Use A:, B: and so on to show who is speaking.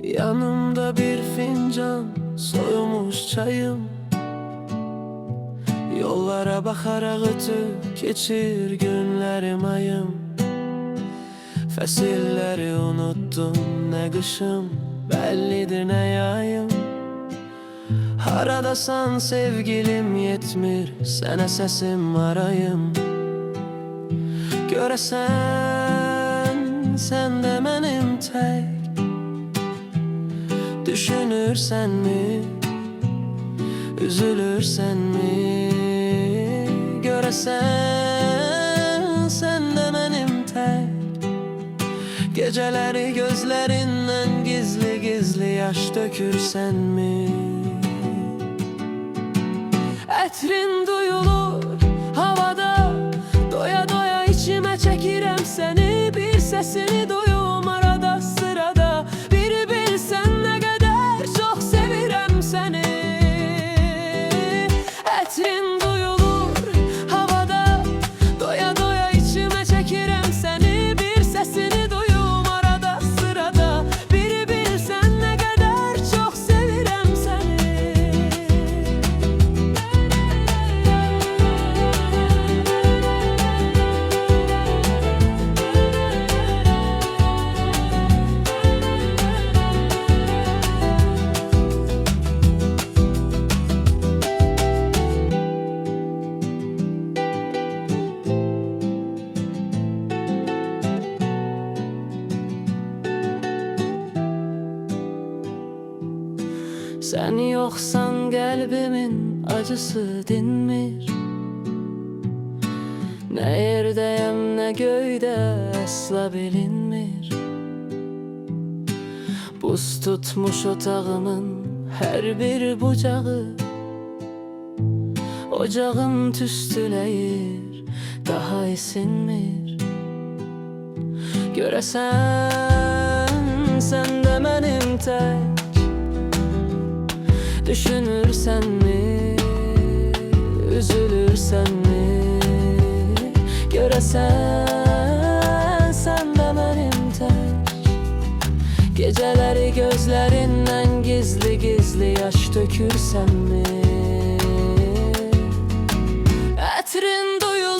A: Yanımda bir fincan soyumuş çayım, yollara bakarak ötüp geçir günlerim ayım. Fəsilləri unuttum, ne kışım bellidir ne yayım. Haradasan sevgilim yetmir, sənə səsim arayım. Görəsən sən də mənim tək düşünürsən mi, üzülürsən mi? Görəsən sən də mənim tək geceleri gözlerinden gizli gizli yaş dökürsən mi? Ətrin duyulur havada, doya doya içime çəkirəm səni. Bir səsini duyum arada sırada, bir bilsən nə qədər çox sevirəm səni. Ətrin duyulur havada, doya doya içime çəkirəm səni. Bir səsini duyum arada sırada, bir bilsən nə qədər çox sevirəm səni. Sen yoksan kalbimin acısı dinmir. Ne yerdeyim ne göyde asla bilinmir. Buz tutmuş otağımın her bir bucağı, ocağım tüstüleyir, daha isinmir. Görəsən sen de benim tek düşünürsən mi, üzülürsən mi? Görəsən sən də mənim tək geceleri gözlerinden gizli gizli yaş dökürsən mi? Ətrin duyulur